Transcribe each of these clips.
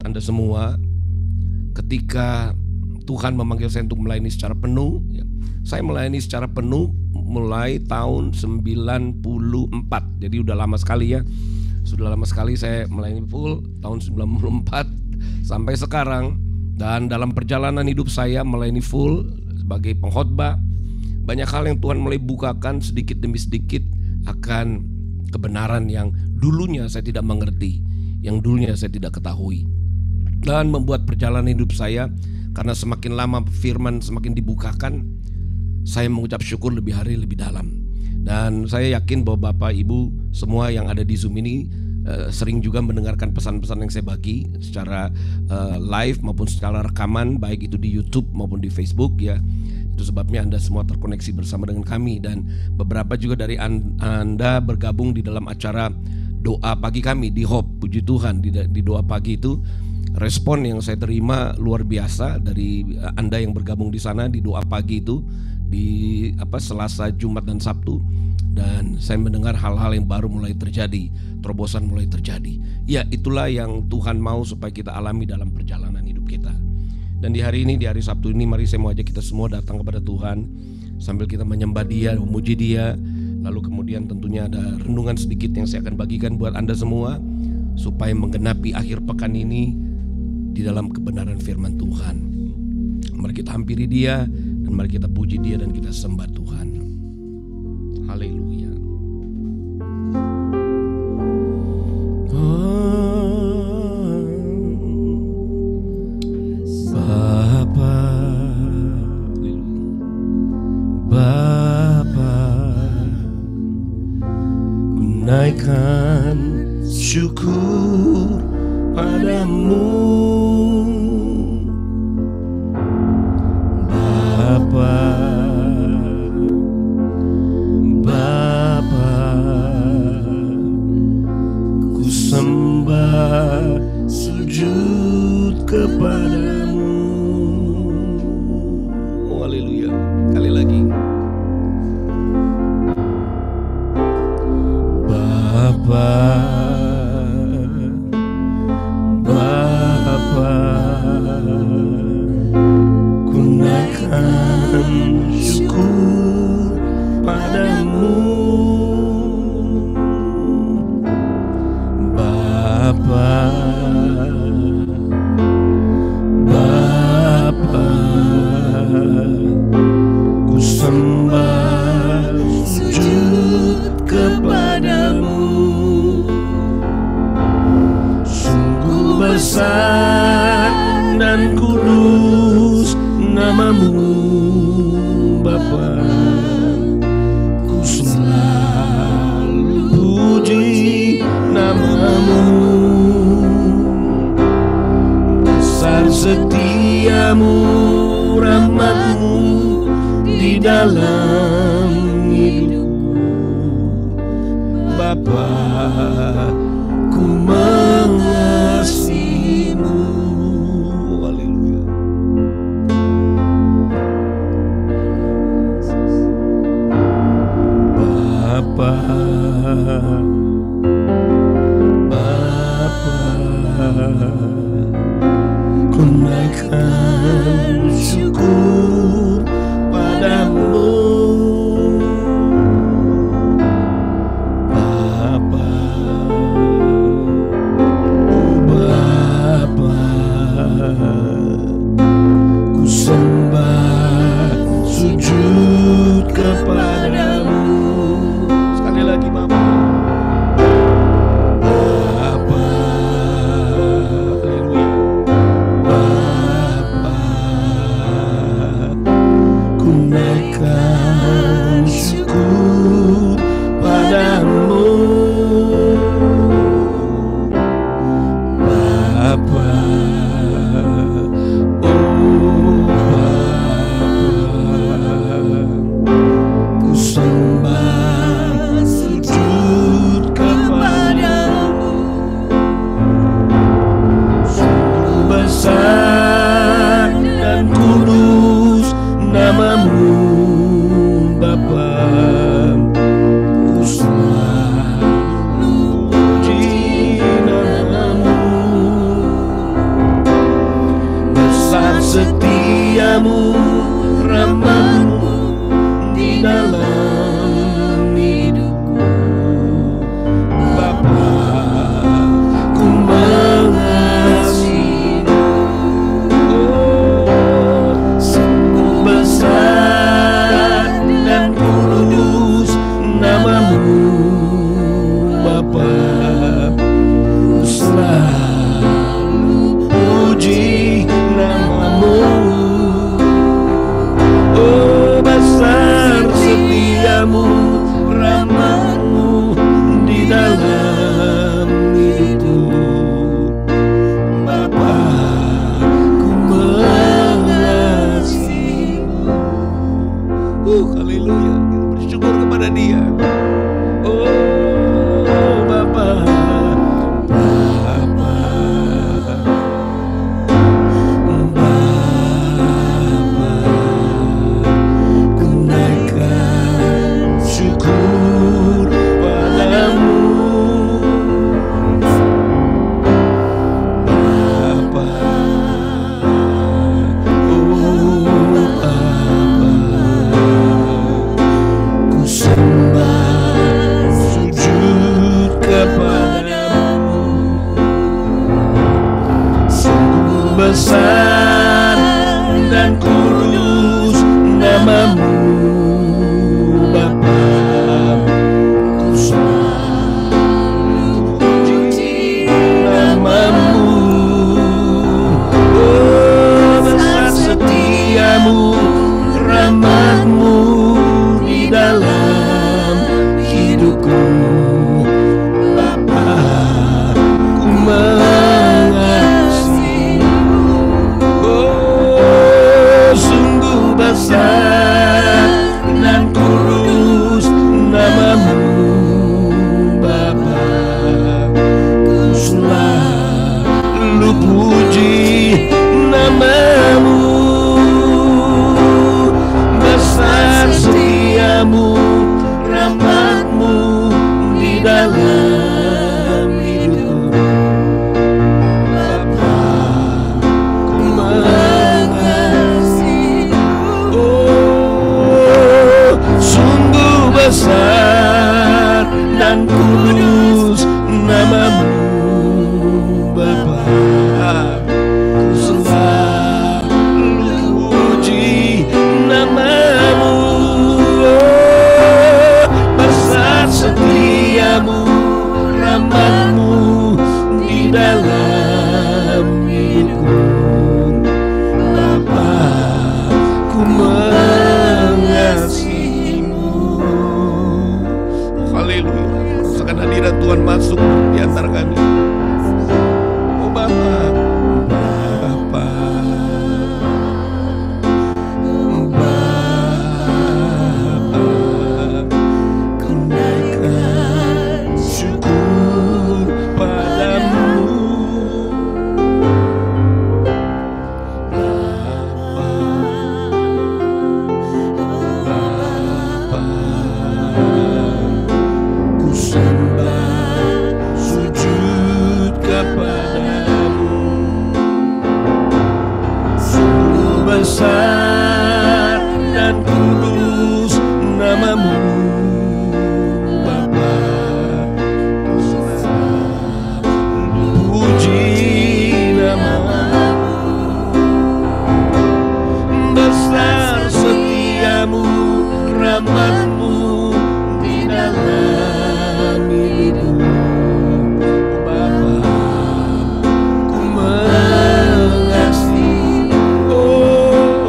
Anda semua, ketika Tuhan memanggil saya untuk melayani secara penuh, ya, saya melayani secara penuh mulai tahun 94. Jadi udah lama sekali ya. Sudah lama sekali saya melayani full tahun 94 sampai sekarang. Dan dalam perjalanan hidup saya melayani full sebagai pengkhotbah, banyak hal yang Tuhan mulai bukakan sedikit demi sedikit akan kebenaran yang dulunya saya tidak mengerti, yang dulunya saya tidak ketahui. Dan membuat perjalanan hidup saya, karena semakin lama firman semakin dibukakan, saya mengucap syukur lebih hari lebih dalam. Dan saya yakin bahwa Bapak Ibu semua yang ada di Zoom ini sering juga mendengarkan pesan-pesan yang saya bagi secara live maupun secara rekaman, baik itu di YouTube maupun di Facebook ya. Itu sebabnya Anda semua terkoneksi bersama dengan kami. Dan beberapa juga dari Anda bergabung di dalam acara doa pagi kami di Hope. Puji Tuhan, di doa pagi itu respon yang saya terima luar biasa dari Anda yang bergabung di sana di doa pagi itu di Selasa, Jumat dan Sabtu. Dan saya mendengar hal-hal yang baru mulai terjadi, terobosan mulai terjadi. Ya, itulah yang Tuhan mau supaya kita alami dalam perjalanan hidup kita. Dan di hari ini, di hari Sabtu ini, mari saya mau ajak kita semua datang kepada Tuhan sambil kita menyembah Dia, memuji Dia. Lalu kemudian tentunya ada renungan sedikit yang saya akan bagikan buat Anda semua supaya menggenapi akhir pekan ini di dalam kebenaran firman Tuhan. Mari kita hampiri Dia dan mari kita puji Dia dan kita sembah Tuhan. Haleluya. Naikkan syukur padamu, Bapa, ku sembah sujud kepadamu. Haleluya. Kali lagi. Bapa, ku naikkan syukur padamu, Bapa, ku sembah sujud kepadamu. Besar dan kudus namamu, Bapa, ku selalu puji namamu. Besar setiamu, rahmatmu di dalam hidupku, Bapa, ku mengasihimu. Haleluya. Bapa, ku naikkan syukur padamu, ku sembah sujud kepadamu. Sekali lagi, Bapa. Bapa, haleluya. Bapa, ku naik setiamu, rahmat-Mu di dalam hidupku. Bapa, ku mengasihi-Mu. Oh, sungguh besar dan kudus nama-Mu, Bapa. Ku selalu puji nama-Mu. Oh, besar setiamu, rahmat-Mu di dalam hidupku. Bapa, ku mengasihi-Mu. Haleluya, kita bersyukur kepada Dia. Oh Bapa, Bapa, Bapa, ku naikkan syukur padamu. Bapa, oh Bapa, ku sembah sujud kepadamu. Sungguh besar dan kudus nama-Mu, Bapa. Ku selalu puji nama-Mu. Oh, besar setiamu, rahmat-Mu di dalam hidupku. Bapa, ku mengasihi-Mu. Oh, sungguh besar dan kudus nama-Mu, Bapa. Ku selalu puji nama-Mu. Besar setiamu, rahmat-Mu di dalam hidupku. Bapa, ku mengasihi-Mu. Oh, sungguh besar dan kudus nama-Mu, Bapa. Ku selalu puji nama-Mu. Oh, besar setiamu, rahmat-Mu di dalam hidupku. Bapa, ku mengasihi-Mu. Haleluya. Rasakan hadirat Tuhan masuk di antara kami. Oh Bapa, Bapa, Bapa, ku naikkan syukur padamu. Bapa, Bapa, ku sembah sujud kepadamu. Sungguh besar dan kudus nama-Mu, Bapa. Ku selalu puji nama-Mu. Besar setiamu, rahmat-Mu di dalam hidupku. Bapa, ku mengasihi. Oh,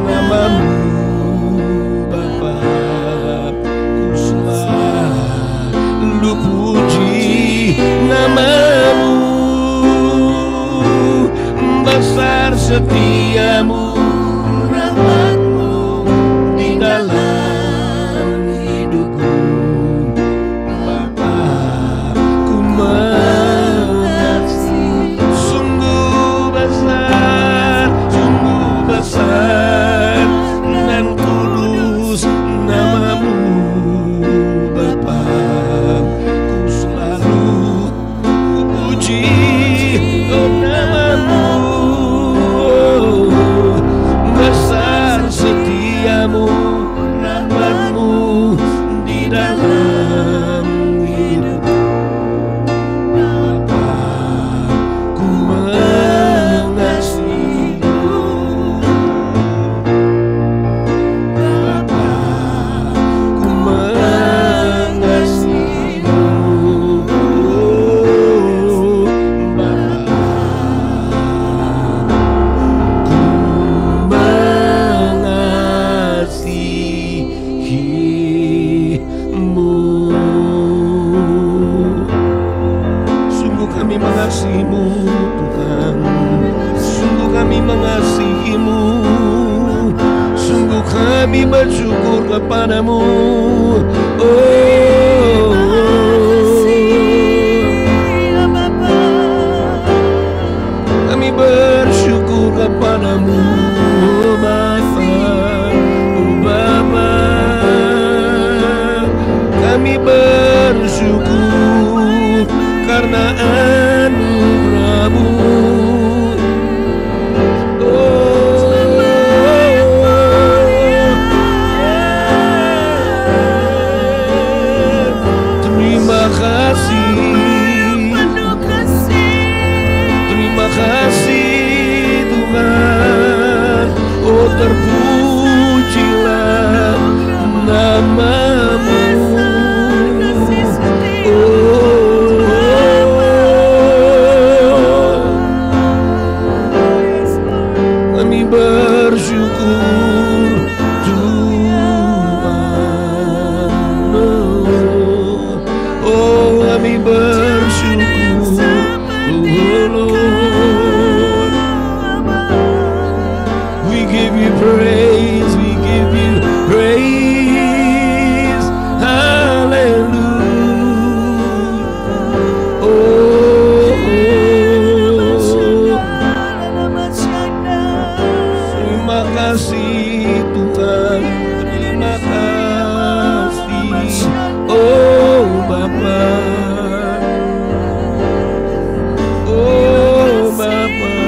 nama-Mu, Bapa. Ku selalu puji nama-Mu. Besar setiamu, rahmat-Mu di dalam hidupku. Bapa, ku mengasihi. Sungguh besar dan kudus nama-Mu, Bapa. Ku selalu kami bersyukur kepadamu. Kami bersyukur kepadamu, Bapa. Kami bersyukur karena anugerah-Mu. Terima kasih Tuhan. Oh, terpujilah nama-Mu. Kami bersyukur Tuhan. Oh, kami bersyukur, oh Lord. We give you praise, we give you praise. Hallelujah. Oh, terima kasih Tuhan, terima kasih. Oh Bapa, oh Bapa,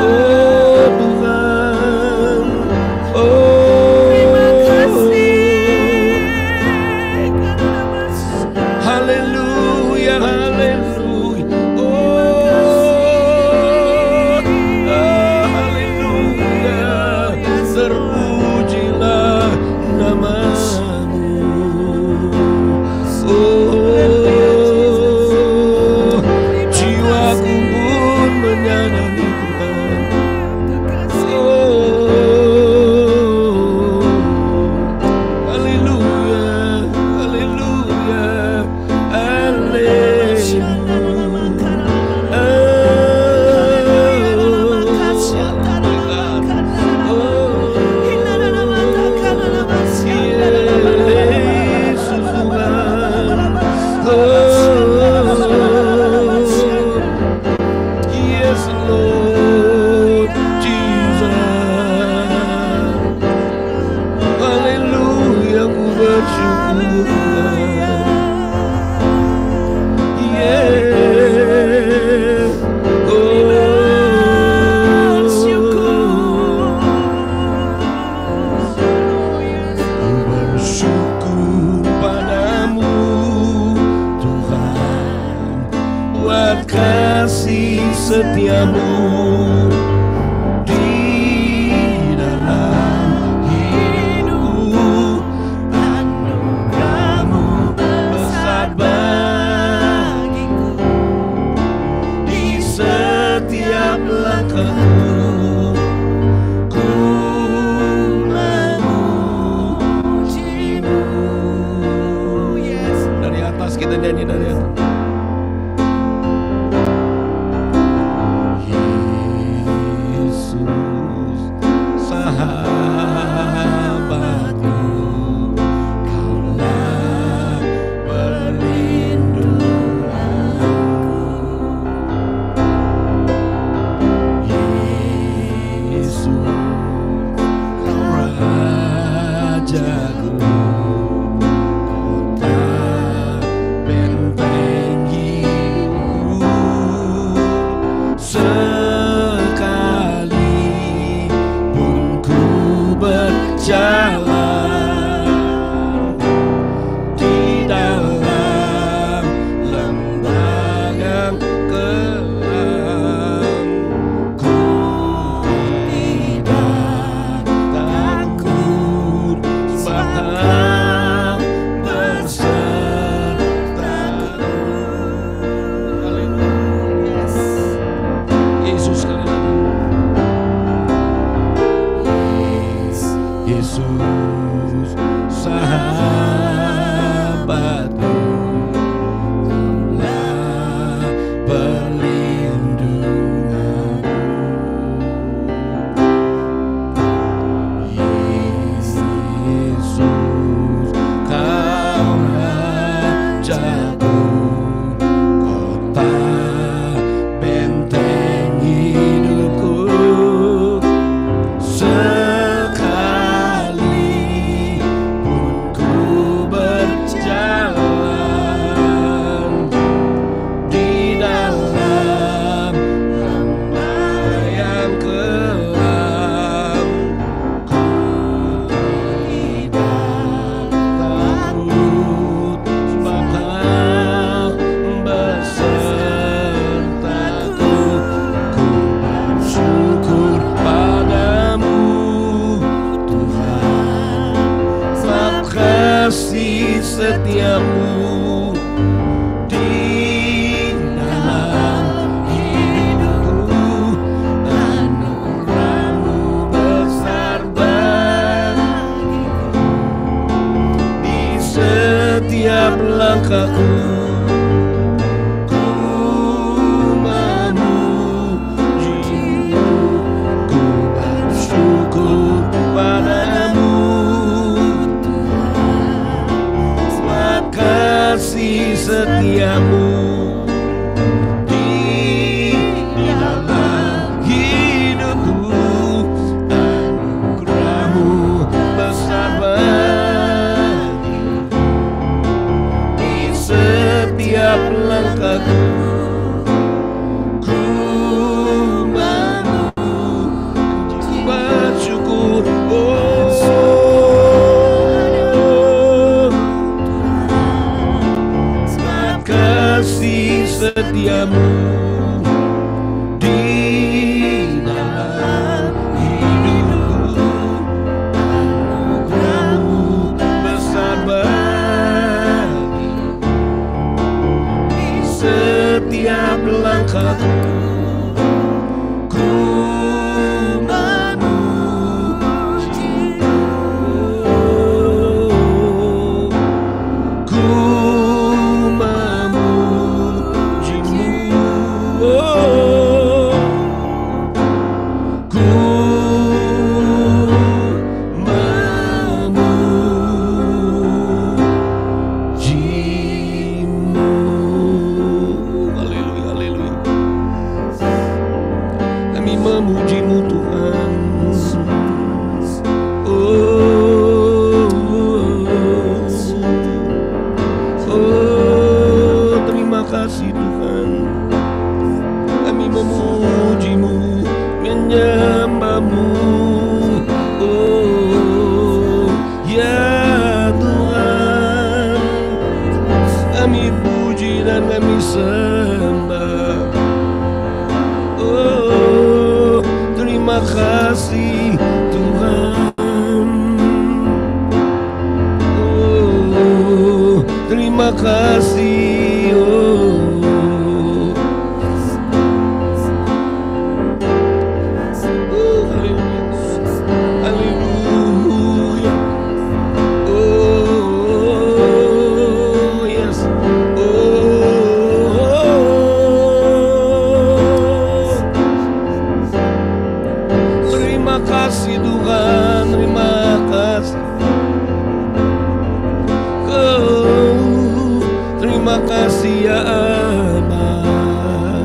oh Tuhan, oh haleluya, haleluya, oh haleluya, terpujilah nama-Mu. Oh, jiwaku pun menyanyi Tuhan. Oh, haleluya, haleluya, yes Lord Jesus. Haleluya, ku bersyukur Tuhan. Yeah. Bersyukur padamu Tuhan, buat kasih setiamu di dalam hidupku. Anugerah-Mu besar bagiku, di setiap langkahku ku memuji-Mu. Yes, dari atas kita nyanyi, dari atas. Yesus sahabatku, Kaulah perlindunganku. Yesus Kau Rajaku, kota benteng setiamu di dalam hidupku. Anugerahmu besar bagiku, di setiap langkahku. Setiamu di dalam hidupku. Anugerahmu besar bagiku, di setiap langkahku. Ku mau bersyukur. Kasih setiamu di dalam hidupku. Anugerahmu besar bagiku, di setiap langkahku. Ku memujimu Tuhan. Terima kasih Tuhan. Kami memujimu, menyembahmu. Ya Tuhan, kami puji dan kami sembah. Terima kasih Tuhan. Terima kasih. Haleluya. Yes. Terima kasih Tuhan, terima kasih. Terima kasih ya Allah.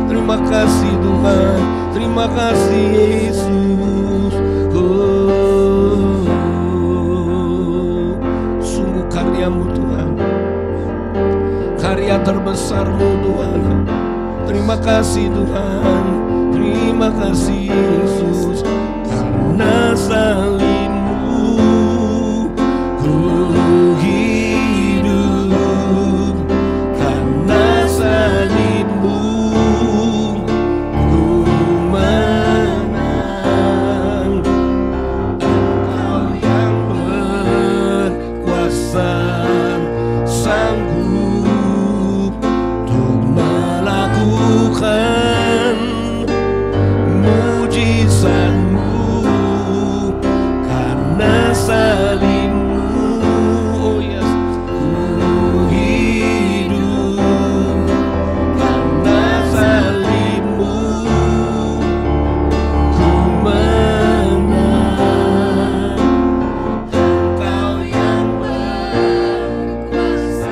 Terima kasih Tuhan, terima kasih Yesus. Sungguh karyamu Tuhan, karya terbesarmu Tuhan. Terima kasih Tuhan, terima kasih Yesus. Karena salibmu ku hidup, karena salibmu ku menang. Engkau yang berkuasa, sanggup untuk melakukan mujizat-Mu. Karena salibmu, oh yes, ku hidup. Karena salibmu ku menang. Engkau yang berkuasa,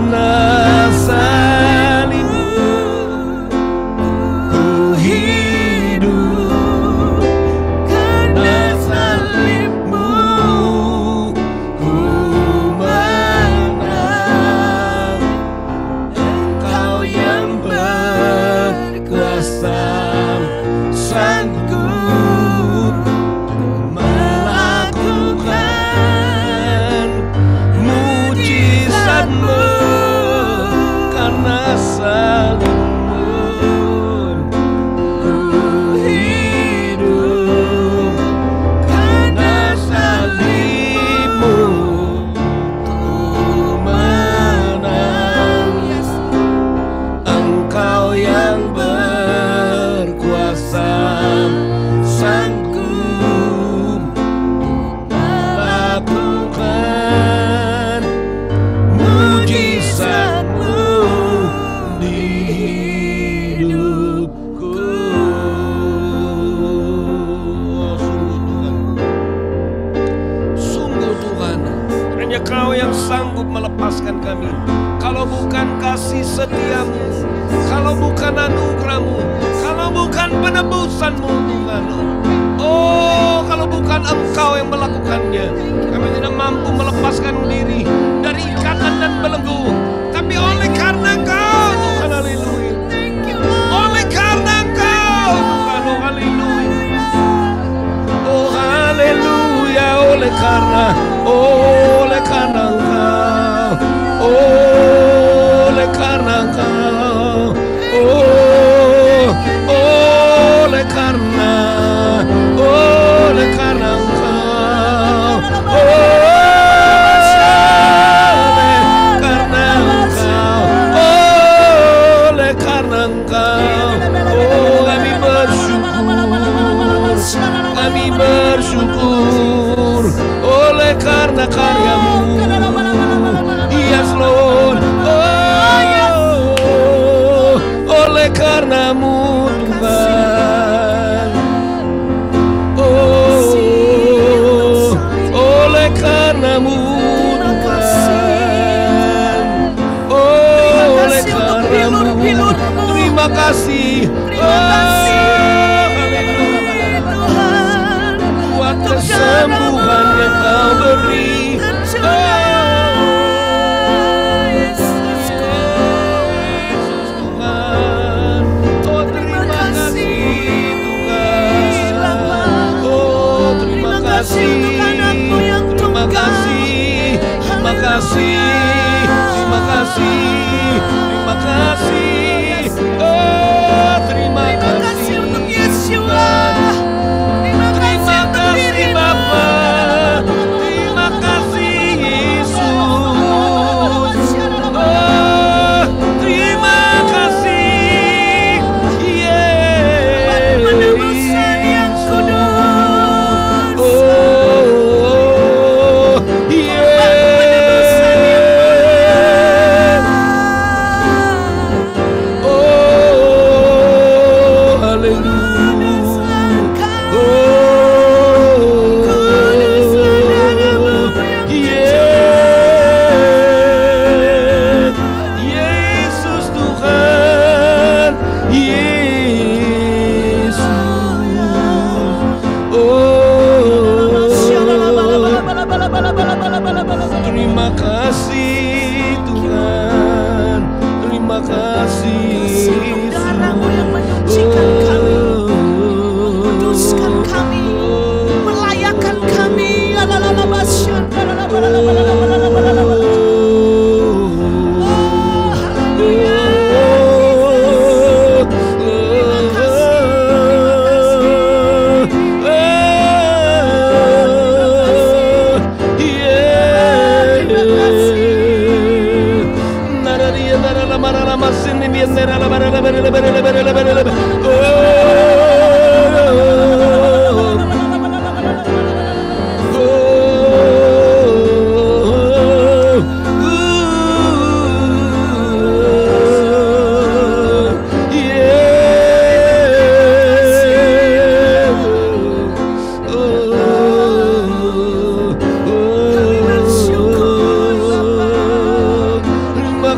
karena salibmu ku hidup, karena salibmu ku menang. Engkau yang berkuasa sanggup melakukan mujizat-Mu, karena salibmu ku hidup, karena salibmu ku menang. Engkau yang berkuasa sanggup melakukan mujizat-Mu di hidupku. Sungguh Tuhan, hanya Kau yang sanggup melepaskan kami. Kalau bukan kasih setia-Mu, kalau bukan anugerah-Mu, kalau bukan penebusan-Mu Tuhan, oh kalau bukan Engkau yang melakukannya, kami tidak mampu melepaskan diri dari ikatan dan belenggu. Tapi oleh karena Engkau Tuhan, haleluya, oleh karena Engkau Tuhan, oh haleluya, oh haleluya, oleh karena Engkau, oleh karena Engkau, oleh karena Engkau, oleh karena Engkau, oleh karena Engkau, oh kami bersyukur oleh karena karya-Mu. Yes Lord, oleh karena-Mu Tuhan, oleh karena-Mu Tuhan, oleh karena-Mu. Terima kasih, Tuhan, buat kesembuhan yang Kau beri. Terima kasih, oh terima kasih untuk Yesus, terima kasih Bapa, terima kasih Yesus, oh terima kasih, penebusan yang kudus,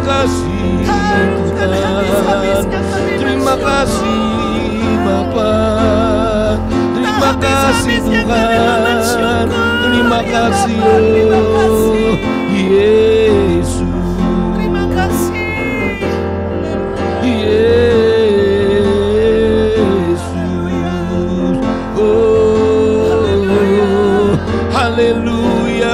kasih Tuhan. Terima kasih Bapa. Terima kasih Tuhan. Terima kasih Yesus. Terima kasih Yesus. Oh, haleluya.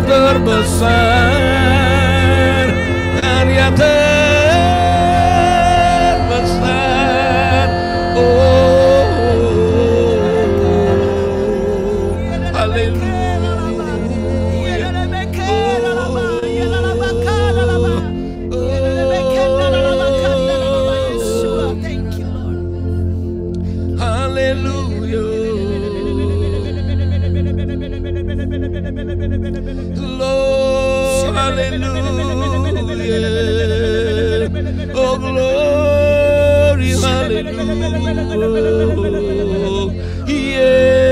Terbesar, karya terbesar. Oh, haleluya. Thank you, Lord. Haleluya. Lord, hallelujah. Oh, glory, hallelujah. Jesus.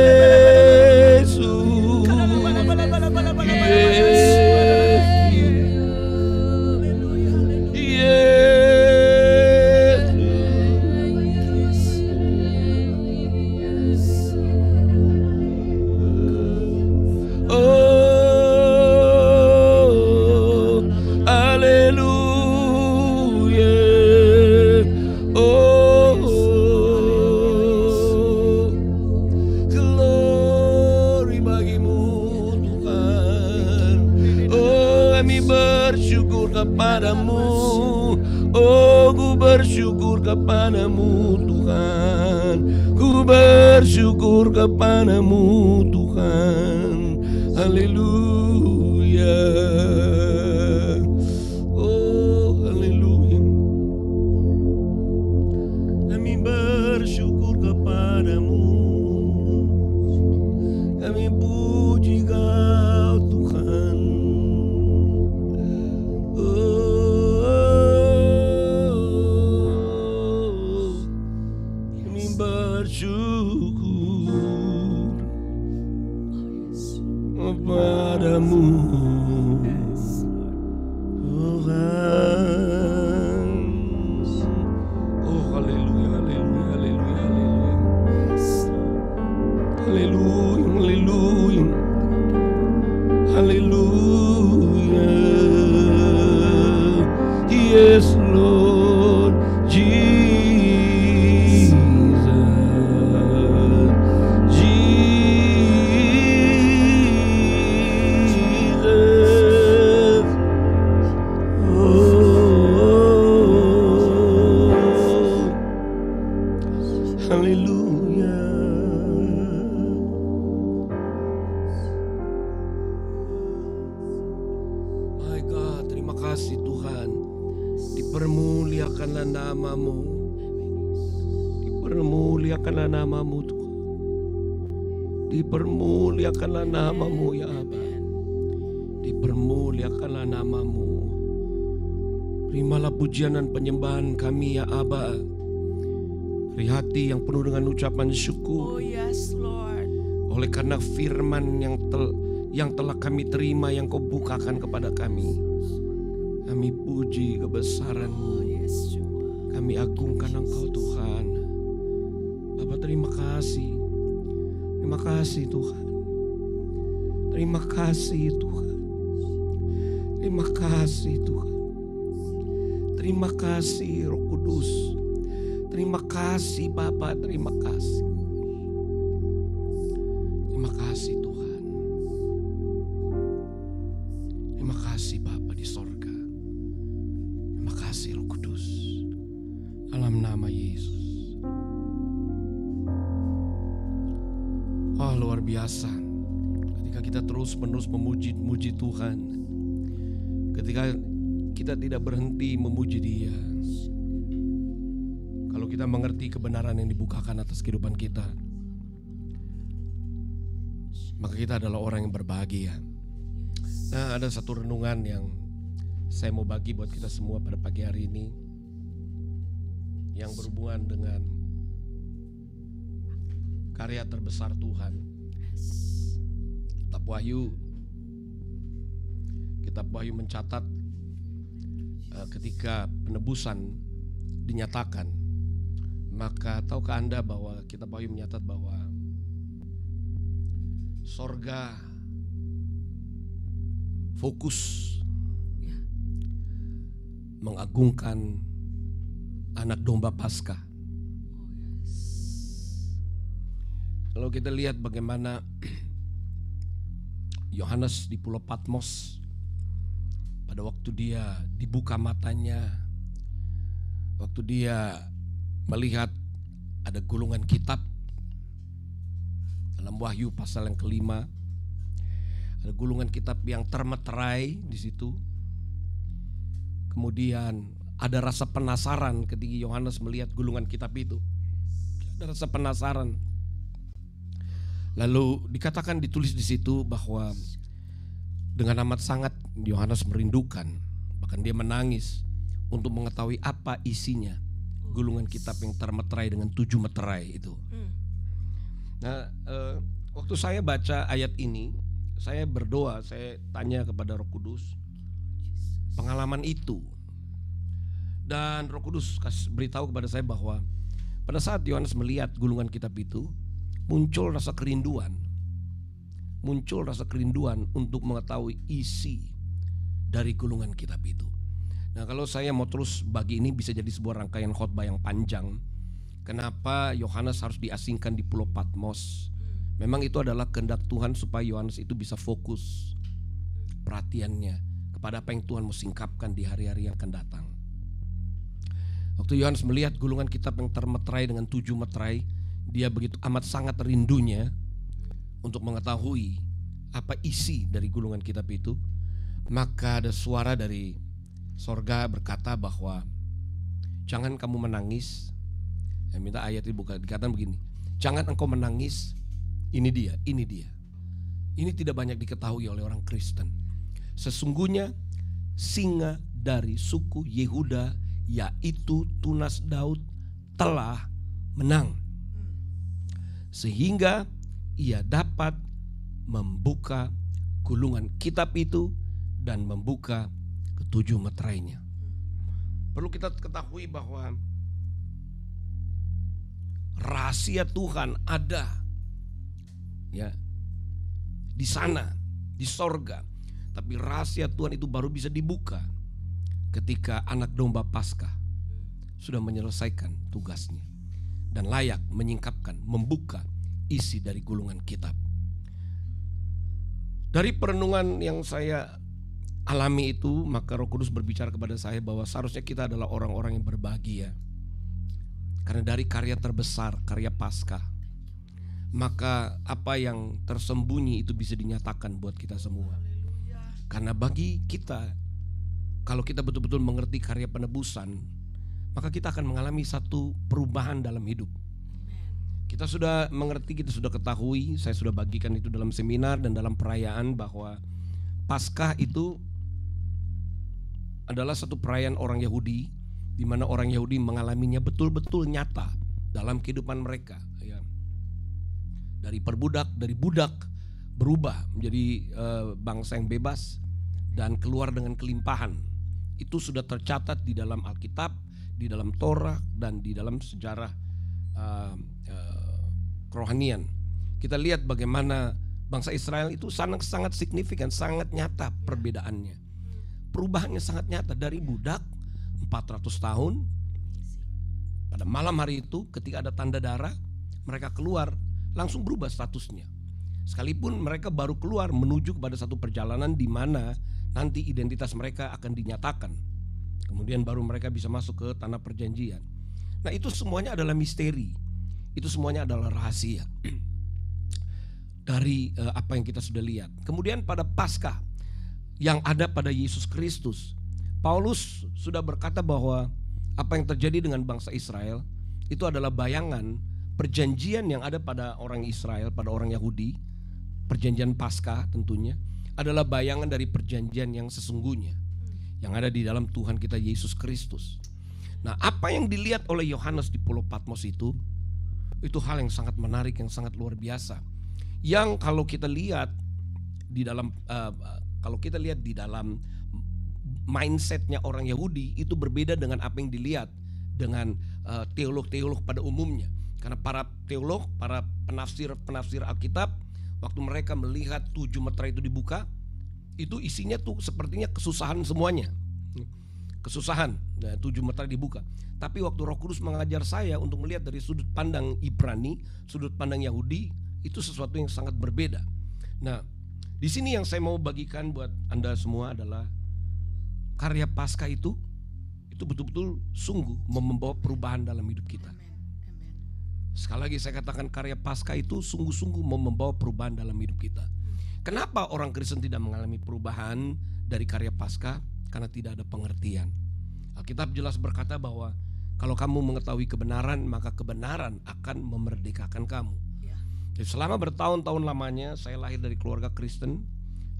Kepadamu, oh ku bersyukur kepadamu Tuhan, ku bersyukur kepadamu Tuhan, haleluya, oh haleluya, kami bersyukur kepadamu, kami puji Kau Tuhan. Bersyukur kepadamu Tuhan. Oh haleluya, haleluya, haleluya, haleluya, haleluya, haleluya, yes Lord Jesus. Dipermuliakanlah namamu, dipermuliakanlah namamu Tuhan, dipermuliakanlah namamu ya Aba, dipermuliakanlah namamu. Terimalah pujian dan penyembahan kami ya Aba, dari hati yang penuh dengan ucapan syukur. Oh yes Lord. Oleh karena firman yang telah kami terima, yang Kau bukakan kepada kami, kami puji kebesaran-Mu. Kami agungkan Engkau Tuhan. Bapa terima kasih. Terima kasih Tuhan. Terima kasih Tuhan. Terima kasih Tuhan. Terima kasih Roh Kudus. Terima kasih Bapa, terima kasih. Terima kasih Tuhan. kasih Bapa di sorga. Terima kasih Roh Kudus. Dalam nama Yesus. Oh, luar biasa. Ketika kita terus-menerus memuji Tuhan. Ketika kita tidak berhenti memuji Dia. Kalau kita mengerti kebenaran yang dibukakan atas kehidupan kita, maka kita adalah orang yang berbahagia. Nah, ada satu renungan yang saya mau bagi buat kita semua pada pagi hari ini, yang berhubungan dengan karya terbesar Tuhan. Kitab Wahyu mencatat ketika penebusan dinyatakan, maka tahukah Anda bahwa kitab Wahyu mencatat bahwa sorga fokus mengagungkan anak domba Paskah. Kalau kita lihat bagaimana Yohanes di Pulau Patmos, pada waktu dia dibuka matanya, waktu dia melihat ada gulungan kitab dalam Wahyu pasal yang kelima, ada gulungan kitab yang termeterai di situ. Kemudian ada rasa penasaran ketika Yohanes melihat gulungan kitab itu. Ada rasa penasaran. Lalu dikatakan, ditulis di situ bahwa dengan amat sangat Yohanes merindukan, bahkan dia menangis untuk mengetahui apa isinya gulungan kitab yang termeterai dengan 7 meterai itu. Nah, waktu saya baca ayat ini, saya berdoa, saya tanya kepada Roh Kudus pengalaman itu. Dan Roh Kudus beritahu kepada saya bahwa pada saat Yohanes melihat gulungan kitab itu, muncul rasa kerinduan untuk mengetahui isi dari gulungan kitab itu. Nah, kalau saya mau terus bagi ini bisa jadi sebuah rangkaian khotbah yang panjang. Kenapa Yohanes harus diasingkan di Pulau Patmos? Memang itu adalah kehendak Tuhan supaya Yohanes itu bisa fokus perhatiannya kepada apa yang Tuhan mau singkapkan di hari-hari yang akan datang. Waktu Yohanes melihat gulungan kitab yang termeterai dengan 7 meterai, dia begitu amat sangat rindunya untuk mengetahui apa isi dari gulungan kitab itu. Maka ada suara dari sorga berkata bahwa jangan kamu menangis. Saya minta ayat itu bukan, dikatakan begini, jangan engkau menangis, ini dia. Ini tidak banyak diketahui oleh orang Kristen. Sesungguhnya singa dari suku Yehuda, yaitu tunas Daud, telah menang, sehingga ia dapat membuka gulungan kitab itu dan membuka ke-7 meterainya. Perlu kita ketahui bahwa rahasia Tuhan ada ya di sana, di sorga. Tapi rahasia Tuhan itu baru bisa dibuka ketika anak domba Paskah sudah menyelesaikan tugasnya dan layak menyingkapkan, membuka isi dari gulungan kitab. Dari perenungan yang saya alami itu, maka Roh Kudus berbicara kepada saya bahwa seharusnya kita adalah orang-orang yang berbahagia. Karena dari karya terbesar, karya Paskah, maka apa yang tersembunyi itu bisa dinyatakan buat kita semua. Karena bagi kita, kalau kita betul-betul mengerti karya penebusan, maka kita akan mengalami satu perubahan dalam hidup. Kita sudah mengerti, kita sudah ketahui, saya sudah bagikan itu dalam seminar dan dalam perayaan bahwa Paskah itu adalah satu perayaan orang Yahudi, di mana orang Yahudi mengalaminya betul-betul nyata dalam kehidupan mereka. Ya. Dari budak berubah menjadi bangsa yang bebas dan keluar dengan kelimpahan. Itu sudah tercatat di dalam Alkitab, di dalam Torah, dan di dalam sejarah kerohanian. Kita lihat bagaimana bangsa Israel itu sangat signifikan, sangat nyata perbedaannya. Perubahannya sangat nyata dari budak 400 tahun. Pada malam hari itu ketika ada tanda darah, mereka keluar langsung berubah statusnya. Sekalipun mereka baru keluar menuju kepada satu perjalanan di mana nanti identitas mereka akan dinyatakan. Kemudian baru mereka bisa masuk ke tanah perjanjian. Nah, itu semuanya adalah misteri. Itu semuanya adalah rahasia dari apa yang kita sudah lihat. Kemudian pada Paskah yang ada pada Yesus Kristus, Paulus sudah berkata bahwa apa yang terjadi dengan bangsa Israel itu adalah bayangan perjanjian yang ada pada orang Israel, pada orang Yahudi. Perjanjian Paskah tentunya adalah bayangan dari perjanjian yang sesungguhnya, yang ada di dalam Tuhan kita Yesus Kristus. Nah, apa yang dilihat oleh Yohanes di Pulau Patmos itu hal yang sangat menarik, yang sangat luar biasa. Yang kalau kita lihat di dalam mindsetnya orang Yahudi itu berbeda dengan apa yang dilihat dengan teolog-teolog pada umumnya. Karena para teolog, para penafsir Alkitab, waktu mereka melihat 7 meterai itu dibuka, itu isinya tuh sepertinya kesusahan semuanya. Kesusahan, 7 meterai dibuka. Tapi waktu Roh Kudus mengajar saya untuk melihat dari sudut pandang Ibrani, sudut pandang Yahudi, itu sesuatu yang sangat berbeda. Nah, di sini yang saya mau bagikan buat Anda semua adalah karya Paskah itu betul-betul sungguh membawa perubahan dalam hidup kita. Sekali lagi saya katakan, karya Paskah itu sungguh-sungguh membawa perubahan dalam hidup kita. Kenapa orang Kristen tidak mengalami perubahan dari karya Paskah? Karena tidak ada pengertian. Alkitab jelas berkata bahwa kalau kamu mengetahui kebenaran, maka kebenaran akan memerdekakan kamu. Jadi selama bertahun-tahun lamanya saya lahir dari keluarga Kristen.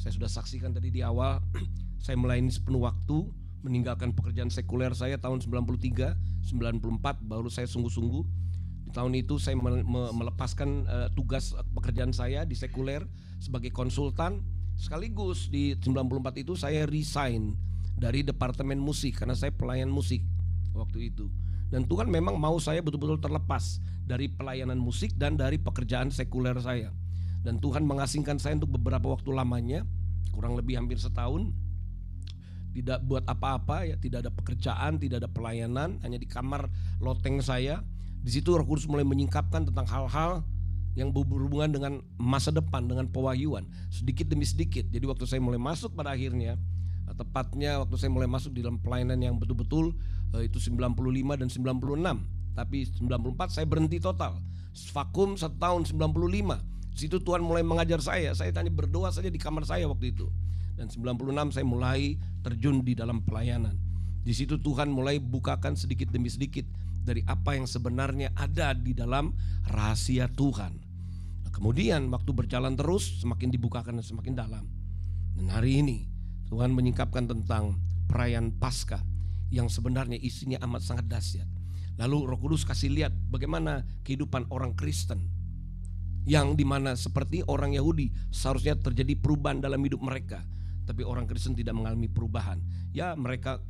Saya sudah saksikan tadi di awal, saya melayani sepenuh waktu, meninggalkan pekerjaan sekuler saya tahun 93, 94 baru saya sungguh-sungguh. Tahun itu saya melepaskan tugas pekerjaan saya di sekuler sebagai konsultan. Sekaligus di 94 itu saya resign dari departemen musik karena saya pelayan musik waktu itu. Dan Tuhan memang mau saya betul-betul terlepas dari pelayanan musik dan dari pekerjaan sekuler saya. Dan Tuhan mengasingkan saya untuk beberapa waktu lamanya, kurang lebih hampir setahun. Tidak buat apa-apa ya, tidak ada pekerjaan, tidak ada pelayanan, hanya di kamar loteng saya. Di situ Roh Kudus mulai menyingkapkan tentang hal-hal yang berhubungan dengan masa depan, dengan pewahyuan, sedikit demi sedikit. Jadi waktu saya mulai masuk pada akhirnya, tepatnya waktu saya mulai masuk di dalam pelayanan yang betul-betul itu 95 dan 96. Tapi 94 saya berhenti total, vakum 1 tahun 95. Di situ Tuhan mulai mengajar saya hanya berdoa saja di kamar saya waktu itu. Dan 96 saya mulai terjun di dalam pelayanan. Di situ Tuhan mulai bukakan sedikit demi sedikit dari apa yang sebenarnya ada di dalam rahasia Tuhan. Nah, kemudian waktu berjalan terus semakin dibukakan dan semakin dalam. Dan hari ini Tuhan menyingkapkan tentang perayaan Paskah yang sebenarnya isinya amat sangat dahsyat. Lalu Roh Kudus kasih lihat bagaimana kehidupan orang Kristen, yang dimana seperti orang Yahudi seharusnya terjadi perubahan dalam hidup mereka, tapi orang Kristen tidak mengalami perubahan. Ya,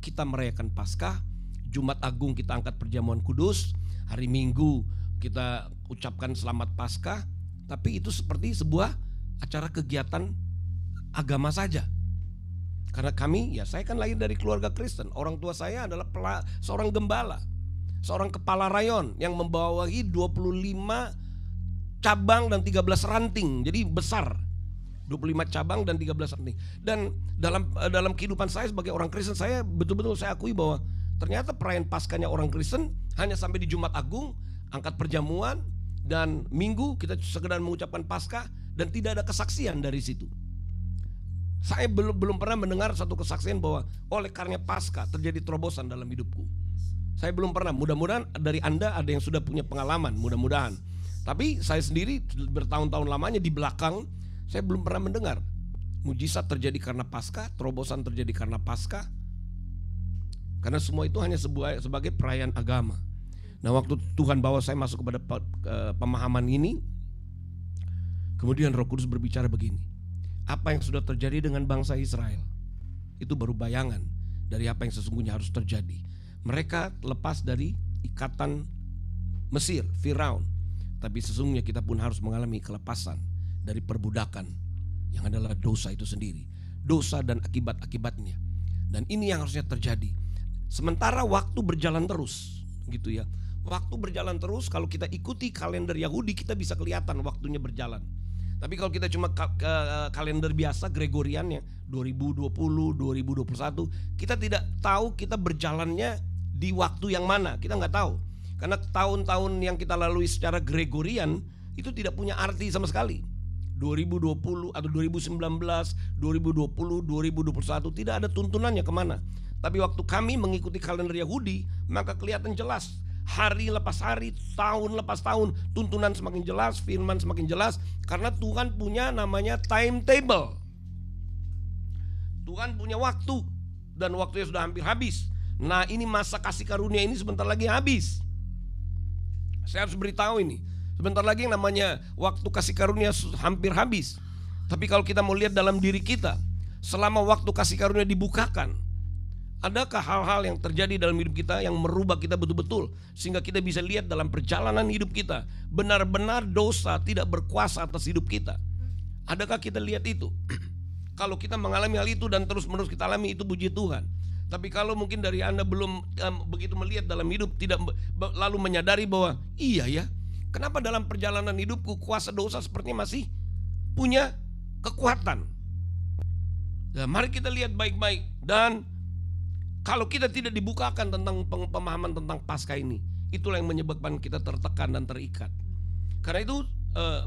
kita merayakan Paskah, Jumat Agung kita angkat perjamuan kudus, hari Minggu kita ucapkan selamat Paskah, tapi itu seperti sebuah acara kegiatan agama saja. Karena saya kan lahir dari keluarga Kristen. Orang tua saya adalah seorang gembala, seorang kepala rayon yang membawahi 25 cabang dan 13 ranting. Jadi besar, 25 cabang dan 13 ranting. Dan dalam kehidupan saya sebagai orang Kristen, saya betul-betul saya akui bahwa ternyata perayaan Paskahnya orang Kristen hanya sampai di Jumat Agung, angkat perjamuan, dan Minggu kita sekedar mengucapkan Paskah dan tidak ada kesaksian dari situ. Saya belum pernah mendengar satu kesaksian bahwa oleh karena Paskah terjadi terobosan dalam hidupku. Saya belum pernah. Mudah-mudahan dari Anda ada yang sudah punya pengalaman, mudah-mudahan. Tapi saya sendiri bertahun-tahun lamanya di belakang, saya belum pernah mendengar mujizat terjadi karena Paskah, terobosan terjadi karena Paskah. Karena semua itu hanya sebagai perayaan agama. Nah, waktu Tuhan bawa saya masuk kepada pemahaman ini, kemudian Roh Kudus berbicara begini, apa yang sudah terjadi dengan bangsa Israel itu baru bayangan dari apa yang sesungguhnya harus terjadi. Mereka lepas dari ikatan Mesir, Firaun, tapi sesungguhnya kita pun harus mengalami kelepasan dari perbudakan yang adalah dosa itu sendiri, dosa dan akibat-akibatnya. Dan ini yang harusnya terjadi. Sementara waktu berjalan terus, gitu ya. Waktu berjalan terus, kalau kita ikuti kalender Yahudi kita bisa kelihatan waktunya berjalan. Tapi kalau kita cuma kalender biasa Gregoriannya 2020, 2021, kita tidak tahu kita berjalannya di waktu yang mana. Kita nggak tahu. Karena tahun-tahun yang kita lalui secara Gregorian itu tidak punya arti sama sekali. 2020 atau 2019, 2020, 2021 tidak ada tuntunannya kemana. Tapi waktu kami mengikuti kalender Yahudi, maka kelihatan jelas. Hari lepas hari, tahun lepas tahun, tuntunan semakin jelas, firman semakin jelas. Karena Tuhan punya namanya timetable. Tuhan punya waktu, dan waktunya sudah hampir habis. Nah, ini masa kasih karunia ini sebentar lagi habis. Saya harus beritahu ini, sebentar lagi yang namanya waktu kasih karunia hampir habis. Tapi kalau kita mau lihat dalam diri kita, selama waktu kasih karunia dibukakan, adakah hal-hal yang terjadi dalam hidup kita yang merubah kita betul-betul, sehingga kita bisa lihat dalam perjalanan hidup kita, benar-benar dosa tidak berkuasa atas hidup kita? Adakah kita lihat itu? Kalau kita mengalami hal itu dan terus-menerus kita alami, itu puji Tuhan. Tapi kalau mungkin dari Anda belum begitu melihat dalam hidup, tidak lalu menyadari bahwa iya ya, kenapa dalam perjalanan hidupku kuasa dosa sepertinya masih punya kekuatan. Nah, mari kita lihat baik-baik. Dan kalau kita tidak dibukakan tentang pemahaman tentang Paskah ini, itulah yang menyebabkan kita tertekan dan terikat. Karena itu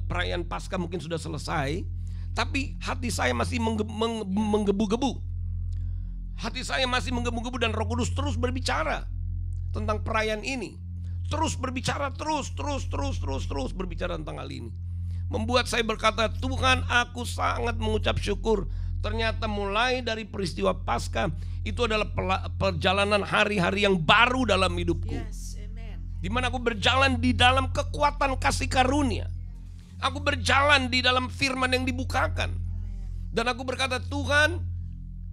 perayaan Paskah mungkin sudah selesai, tapi hati saya masih menggebu-gebu. Hati saya masih menggebu-gebu, dan Roh Kudus terus berbicara tentang perayaan ini. Terus berbicara, terus berbicara tentang hal ini. Membuat saya berkata, Tuhan, aku sangat mengucap syukur. Ternyata mulai dari peristiwa Paskah itu adalah perjalanan hari-hari yang baru dalam hidupku. Yes, amen. Di mana aku berjalan di dalam kekuatan kasih karunia. Aku berjalan di dalam firman yang dibukakan. Dan aku berkata, Tuhan,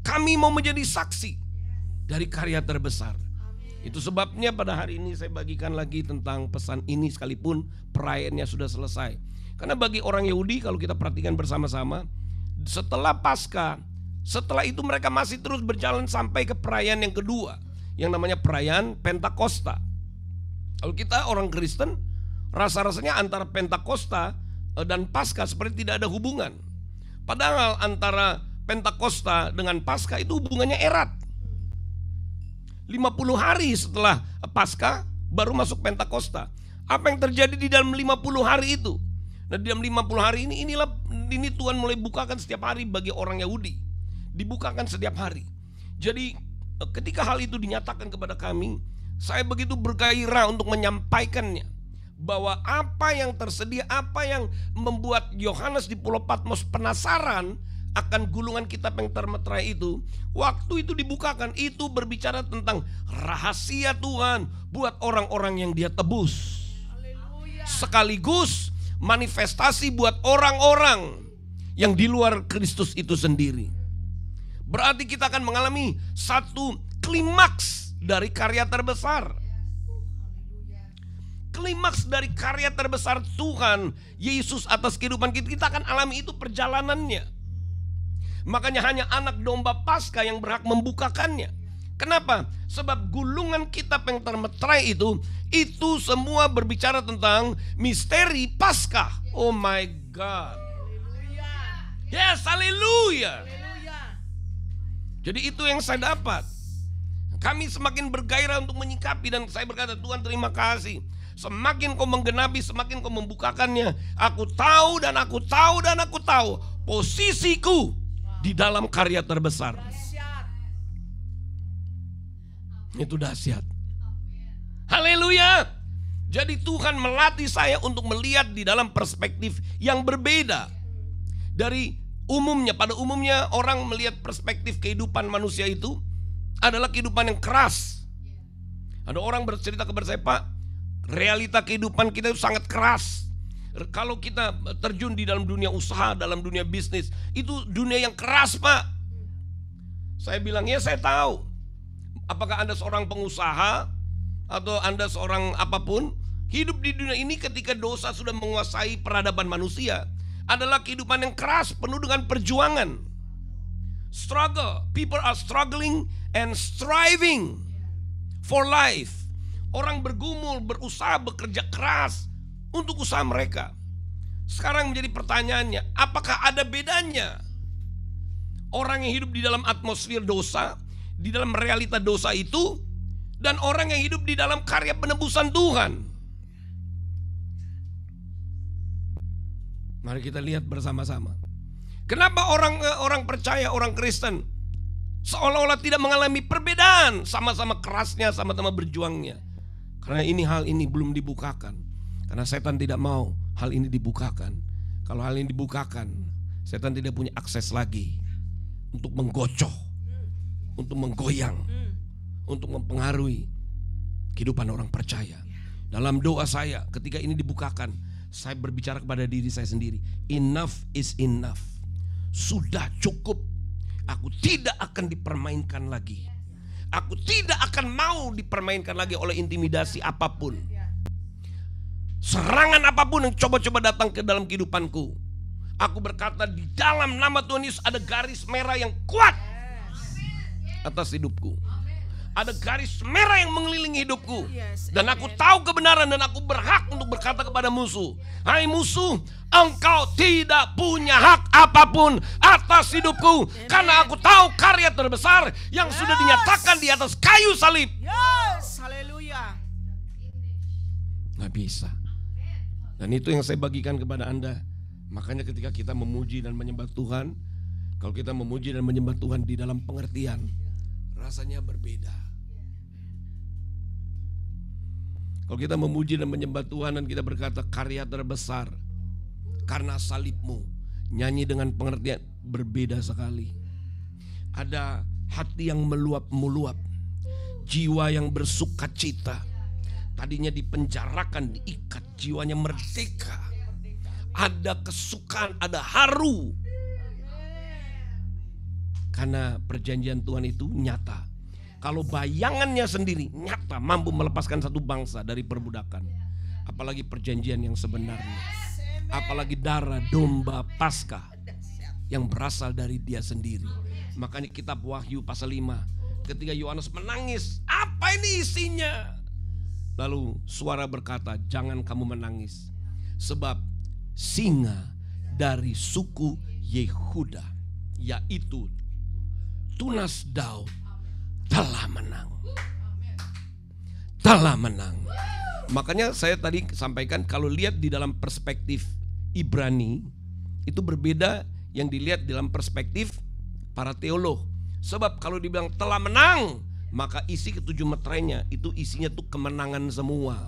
kami mau menjadi saksi dari karya terbesar. Itu sebabnya pada hari ini saya bagikan lagi tentang pesan ini sekalipun perayaannya sudah selesai. Karena bagi orang Yahudi, kalau kita perhatikan bersama-sama, setelah Paskah, setelah itu mereka masih terus berjalan sampai ke perayaan yang kedua, yang namanya perayaan Pentakosta. Kalau kita orang Kristen, rasa-rasanya antara Pentakosta dan Paskah seperti tidak ada hubungan. Padahal antara Pentakosta dengan Paskah itu hubungannya erat. 50 hari setelah Paskah baru masuk Pentakosta. Apa yang terjadi di dalam 50 hari itu? Nah, di dalam 50 hari ini ini Tuhan mulai bukakan setiap hari bagi orang Yahudi. Dibukakan setiap hari. Jadi ketika hal itu dinyatakan kepada kami, saya begitu bergairah untuk menyampaikannya. Bahwa apa yang tersedia, apa yang membuat Yohanes di Pulau Patmos penasaran akan gulungan kitab yang termeterai itu, waktu itu dibukakan, itu berbicara tentang rahasia Tuhan buat orang-orang yang Dia tebus. Haleluya. Sekaligus manifestasi buat orang-orang yang di luar Kristus itu sendiri. Berarti kita akan mengalami satu klimaks dari karya terbesar. Klimaks dari karya terbesar Tuhan Yesus atas kehidupan kita. Kita akan alami itu perjalanannya. Makanya hanya anak domba Paskah yang berhak membukakannya. Kenapa? Sebab gulungan kitab yang termeterai itu semua berbicara tentang misteri Paskah. Oh my God. Yes, haleluya. Jadi itu yang saya dapat. Kami semakin bergairah untuk menyikapi, dan saya berkata, Tuhan terima kasih. Semakin kau menggenapi, semakin kau membukakannya. Aku tahu dan aku tahu dan aku tahu posisiku di dalam karya terbesar. Dahsyat. Itu dahsyat. Haleluya. Jadi Tuhan melatih saya untuk melihat di dalam perspektif yang berbeda. Dari umumnya, pada umumnya orang melihat perspektif kehidupan manusia itu adalah kehidupan yang keras. Ada orang bercerita kepada saya, Pak, realita kehidupan kita itu sangat keras. Kalau kita terjun di dalam dunia usaha, dalam dunia bisnis, itu dunia yang keras, Pak. Saya bilang, ya saya tahu. Apakah Anda seorang pengusaha atau Anda seorang apapun, hidup di dunia ini ketika dosa sudah menguasai peradaban manusia adalah kehidupan yang keras, penuh dengan perjuangan. Struggle. People are struggling and striving for life. Orang bergumul, berusaha, bekerja keras untuk usaha mereka. Sekarang menjadi pertanyaannya, apakah ada bedanya orang yang hidup di dalam atmosfer dosa, di dalam realita dosa itu, dan orang yang hidup di dalam karya penebusan Tuhan? Mari kita lihat bersama-sama. Kenapa orang percaya, orang Kristen seolah-olah tidak mengalami perbedaan, sama-sama kerasnya, sama-sama berjuangnya? Karena hal ini belum dibukakan. Karena setan tidak mau hal ini dibukakan. Kalau hal ini dibukakan, setan tidak punya akses lagi untuk menggocoh, untuk menggoyang, untuk mempengaruhi kehidupan orang percaya. Dalam doa saya ketika ini dibukakan, saya berbicara kepada diri saya sendiri, enough is enough. Sudah cukup. Aku tidak akan dipermainkan lagi. Aku tidak akan mau dipermainkan lagi oleh intimidasi apapun. Serangan apapun yang coba-coba datang ke dalam kehidupanku. Aku berkata di dalam nama Tuhan Yesus ada garis merah yang kuat atas hidupku. Ada garis merah yang mengelilingi hidupku. Dan aku tahu kebenaran dan aku berhak untuk berkata kepada musuh, hai musuh, engkau tidak punya hak apapun atas hidupku. Karena aku tahu karya terbesar yang sudah dinyatakan di atas kayu salib. Yes, haleluya. Gak bisa. Dan itu yang saya bagikan kepada Anda. Makanya ketika kita memuji dan menyembah Tuhan, kalau kita memuji dan menyembah Tuhan di dalam pengertian, rasanya berbeda. Kalau kita memuji dan menyembah Tuhan dan kita berkata karya terbesar karena salibmu, nyanyi dengan pengertian berbeda sekali. Ada hati yang meluap-meluap, jiwa yang bersukacita. Tadinya dipenjarakan, diikat, jiwanya merdeka. Ada kesukaan, ada haru. Karena perjanjian Tuhan itu nyata. Kalau bayangannya sendiri nyata mampu melepaskan satu bangsa dari perbudakan. Apalagi perjanjian yang sebenarnya. Apalagi darah domba Paskah yang berasal dari dia sendiri. Makanya kitab Wahyu pasal 5, ketika Yohanes menangis, apa ini isinya? Lalu suara berkata, jangan kamu menangis, sebab singa dari suku Yehuda, yaitu tunas Daud, telah menang. Telah menang. Makanya saya tadi sampaikan, kalau lihat di dalam perspektif Ibrani, itu berbeda yang dilihat dalam perspektif para teolog. Sebab kalau dibilang telah menang, maka isi ketujuh meterainya itu isinya tuh kemenangan semua.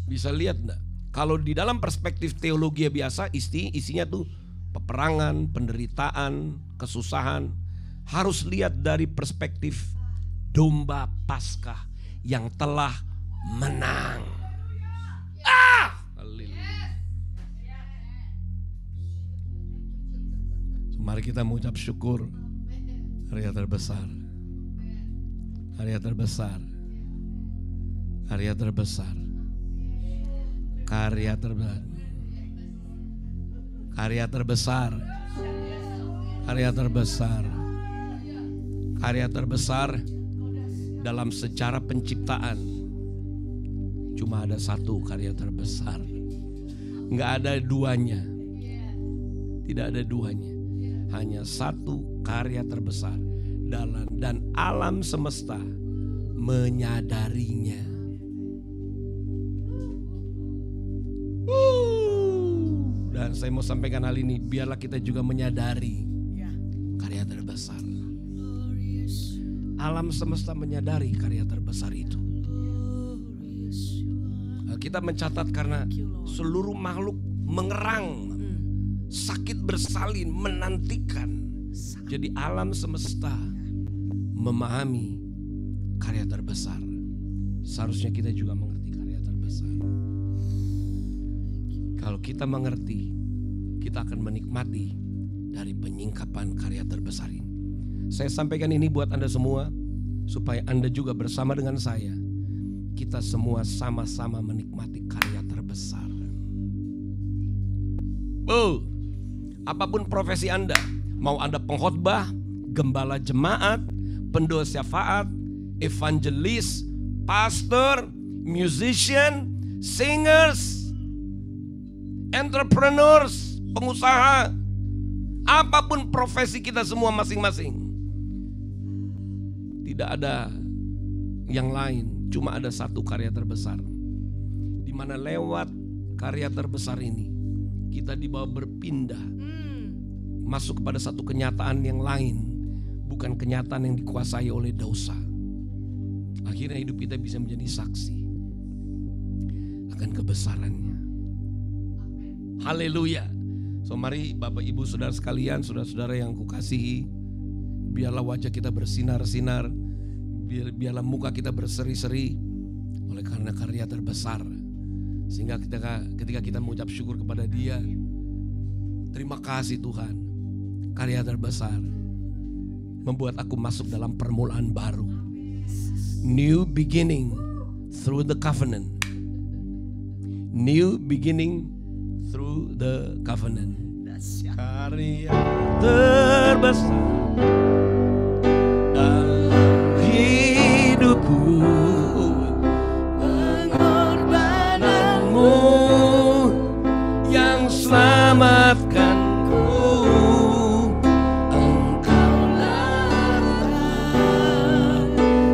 Bisa lihat enggak? Kalau di dalam perspektif teologi biasa, isinya tuh peperangan, penderitaan, kesusahan. Harus lihat dari perspektif domba Paskah yang telah menang. Mari kita mengucap syukur. Karya terbesar, karya terbesar, karya terbesar, karya terbesar, karya terbesar, karya terbesar, karya terbesar dalam sejarah penciptaan. Cuma ada satu karya terbesar, nggak ada duanya, tidak ada duanya. Hanya satu karya terbesar dan alam semesta menyadarinya. Dan saya mau sampaikan hal ini, biarlah kita juga menyadari karya terbesar. Alam semesta menyadari karya terbesar itu. Kita mencatat karena seluruh makhluk mengerang, sakit bersalin, menantikan. Jadi alam semesta memahami karya terbesar. Seharusnya kita juga mengerti karya terbesar. Kalau kita mengerti, kita akan menikmati dari penyingkapan karya terbesar ini. Saya sampaikan ini buat Anda semua, supaya Anda juga bersama dengan saya, kita semua sama-sama menikmati karya terbesar. Apapun profesi Anda, mau Anda pengkhotbah, gembala jemaat, pendoa syafaat, evangelis, pastor, musician, singers, entrepreneurs, pengusaha, apapun profesi kita semua masing-masing. Tidak ada yang lain, cuma ada satu karya terbesar. Di mana lewat karya terbesar ini kita dibawa berpindah masuk kepada satu kenyataan yang lain, bukan kenyataan yang dikuasai oleh dosa. Akhirnya hidup kita bisa menjadi saksi akan kebesarannya. Haleluya. So mari Bapak Ibu Saudara sekalian, saudara-saudara yang kukasihi, biarlah wajah kita bersinar-sinar, biarlah muka kita berseri-seri oleh karena karya terbesar. Sehingga ketika kita mengucap syukur kepada Dia, terima kasih Tuhan, karya terbesar membuat aku masuk dalam permulaan baru. New beginning through the covenant. New beginning through the covenant. Karya terbesar dalam hidupku, pengorbananmu yang selamatkanku. Engkaulah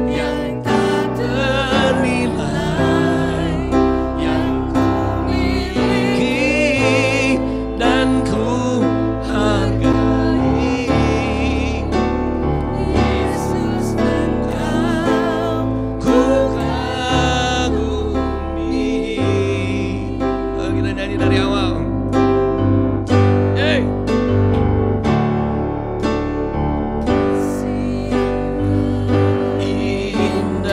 yang tak ternilai, yang ku miliki dan ku hargai. Yesus, Engkau ku kagumi. Kita nyanyi dari awal. Hey. Indah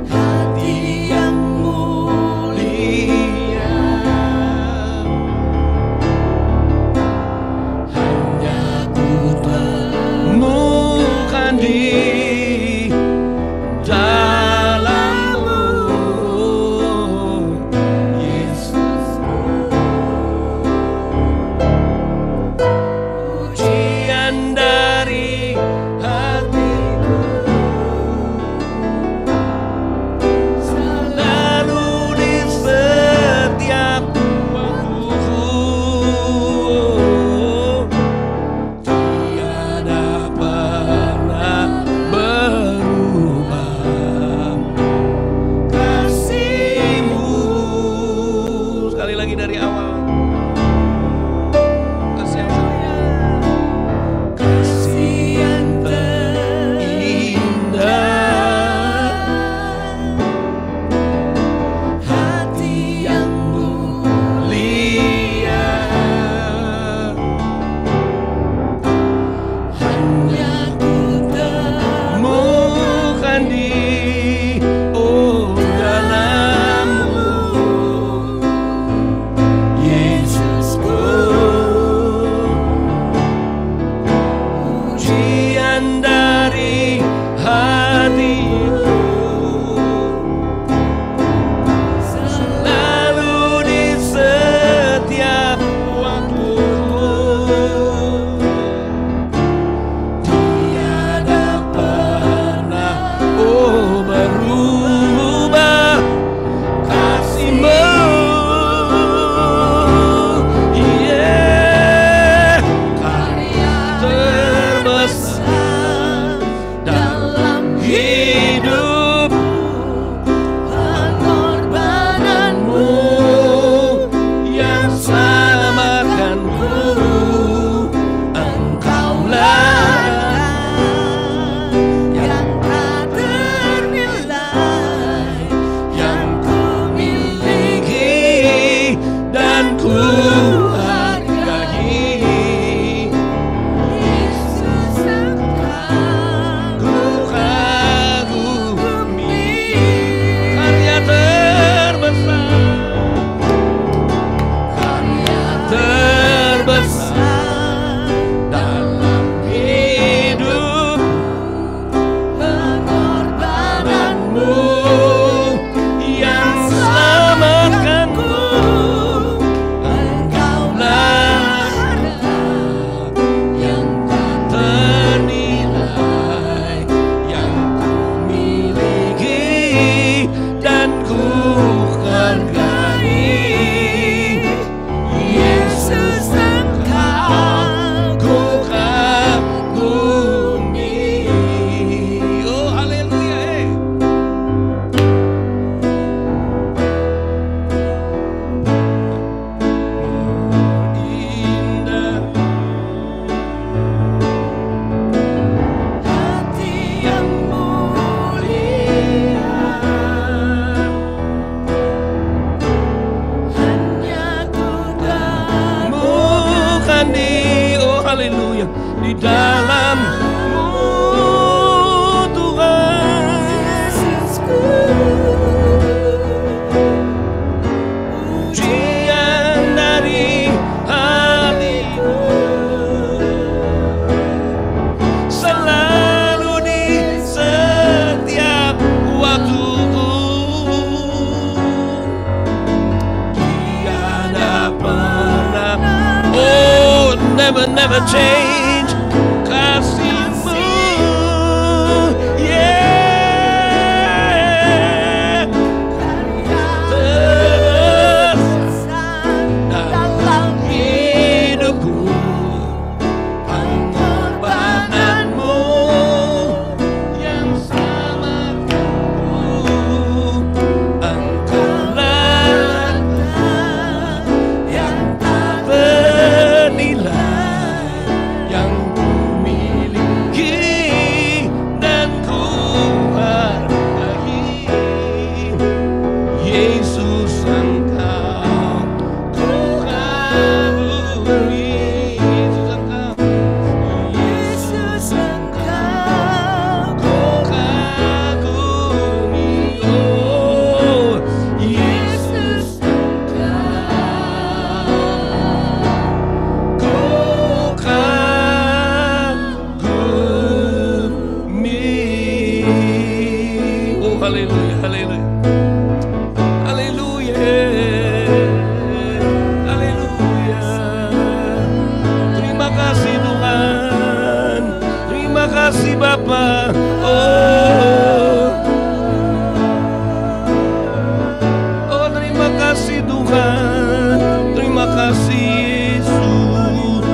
hati yang mulia, hanya ku temukan di dalam-Mu, Yesus. Pujian dari hatiku selalu di setiap waktuku, tiada pernah berubah kasih-Mu. Sekali lagi dari awal. Kasih yang sayang, kasih yang terindah, hati yang mulia, hanya ku temukan di dalam-Mu, di dalam-Mu Tuhan. Pujian dari hatiku selalu di setiap waktuku. Tiada pernah, oh never change kasih-Mu, yeah. Terus dalam hidupku pengorbanan-Mu yang sama ku. Engkaulah yang tak bernilai yang ku miliki dan ku hargai. Yesus Engkau ku kagumi. Yesus Engkau ku kagumi. Oh Yesus Engkau ku kagumi. Oh haleluya, haleluya, haleluya, haleluya. Terima kasih Tuhan, terima kasih Bapa. Oh terima kasih Tuhan, terima kasih Yesus.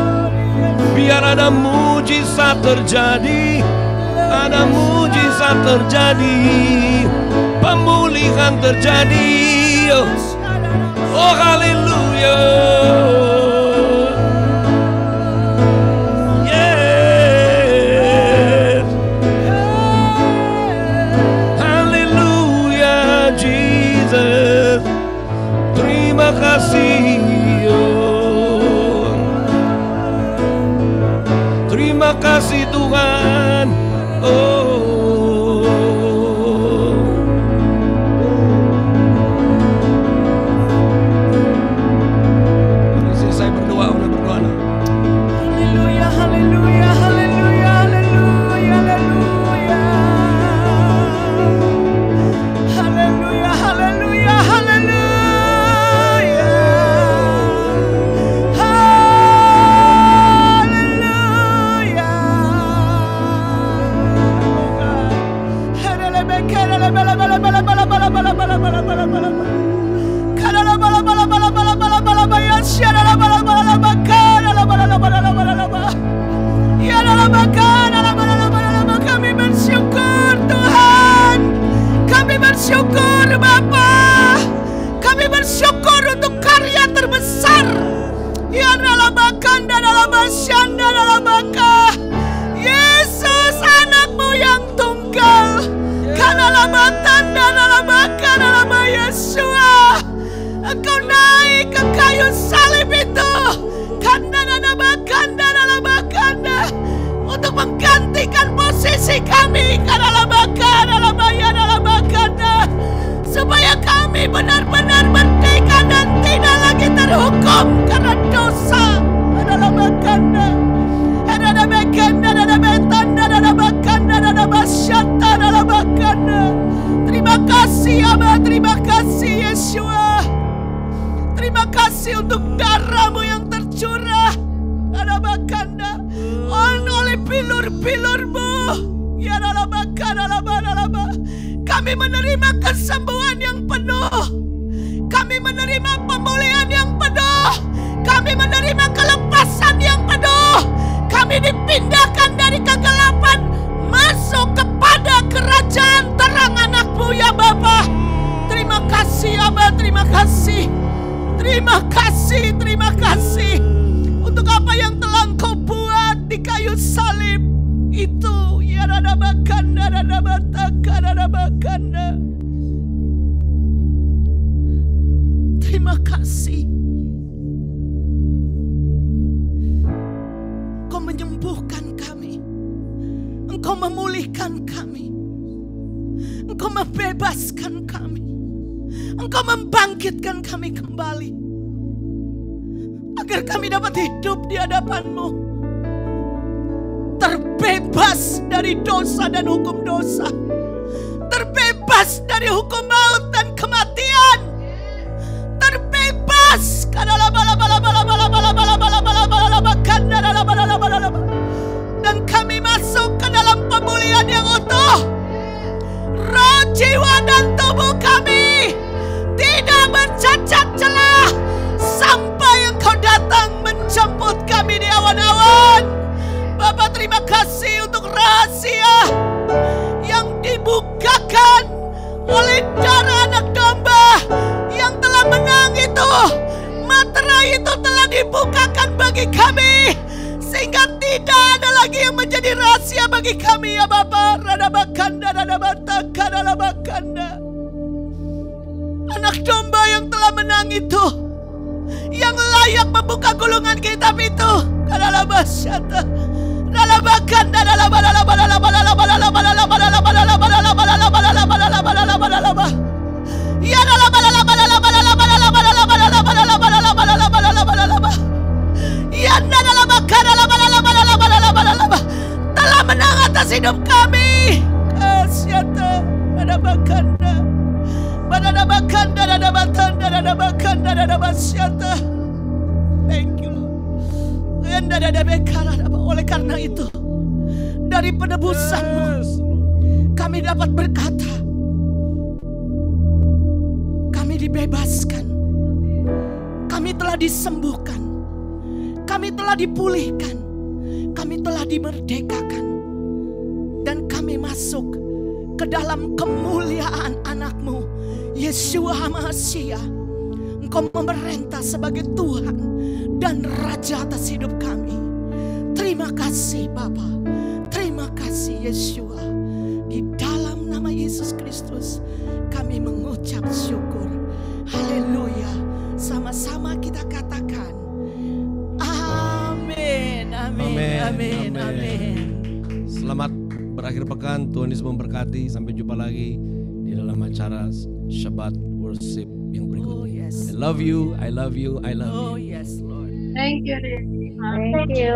Biar ada mujizat terjadi, ada mujizat terjadi, pemulihan terjadi. Oh haleluya, yes, haleluya Jesus. Terima kasih, oh. Terima kasih Tuhan. Mari saya berdoa, berdoa. Haleluya, haleluya, haleluya, haleluya, haleluya. Haleluya, haleluya, haleluya. Kami bersyukur Tuhan, kami bersyukur Bapa, kami bersyukur untuk karya terbesar yang dalam bakanda dalam basyanda dalam baka Yesus anak-Mu yang tunggal. Dalam tanda dalam baka dalam Yesua, Engkau naik ke kayu salib itu, kanda dalam bakanda untuk menggantikan posisi kami dalam bakanda, supaya kami benar-benar merdeka dan tidak lagi terhukum karena dosa dalam bakanda. Ada bakanda, ada betanda, ada bakanda, ada basyata dalam bakanda. Terima kasih Abah, terima kasih Yesua. Terima kasih untuk darah-Mu yang tercurah dalam bakanda oleh bilur-bilur-Mu. Ya dalam bakanda, kami menerima kesembuhan yang penuh, kami menerima pemulihan yang penuh, kami menerima kelepasan yang penuh. Kami dipindahkan dari kegelapan masuk kepada kerajaan terang anak-Mu ya Bapa. Terima kasih Abah, terima kasih. Terima kasih, terima kasih untuk apa yang telah Engkau buat di kayu salib itu. Ya rada bakanda, rada bataka, rada bakanda. Terima kasih. Kau menyembuhkan Engkau memulihkan kami. Engkau membebaskan kami. Engkau membangkitkan kami kembali. Agar kami dapat hidup di hadapan-Mu. Terbebas dari dosa dan hukum dosa. Terbebas dari hukum maut dan kematian. Terbebas. Dan kami masuk ke dalam pemulihan yang utuh. Roh, jiwa dan tubuh kami tidak bercacat celah sampai Engkau datang menjemput kami di awan-awan. Bapa, terima kasih untuk rahasia yang dibukakan oleh darah anak domba yang telah menang itu. Materai itu telah dibukakan bagi kami, sehingga tidak ada lagi yang menjadi rahasia bagi kami, ya Bapa. Radabakanda, radabataka, radabakanda. Anak domba yang telah menang itu, yang layak membuka gulungan kitab itu, kadalabasyata, radabakanda, ya telah menang atas hidup kami. Asyata, radabakanda, radabakanda, radabakanda, radabakanda, radabasyata. Thank you, Lord. Oleh karena itu, dari penebusan-Mu, kami dapat berkata, kami dibebaskan, kami telah disembuhkan, kami telah dipulihkan, kami telah dimerdekakan, dan kami masuk ke dalam kemuliaan anak-Mu, Yeshua HaMashiach. Engkau memerintah sebagai Tuhan dan Raja atas hidup kami. Terima kasih Bapa, terima kasih Yeshua. Di dalam nama Yesus Kristus kami mengucap syukur. Haleluya. Sama-sama kita katakan amin, amin, amin, amin. Selamat berakhir pekan, Tuhan Yesus memberkati. Sampai jumpa lagi di dalam acara Shabbat Worship yang berikutnya. Oh yes. I love you, I love you, I love you. Oh yes Lord. Thank you. Thank you.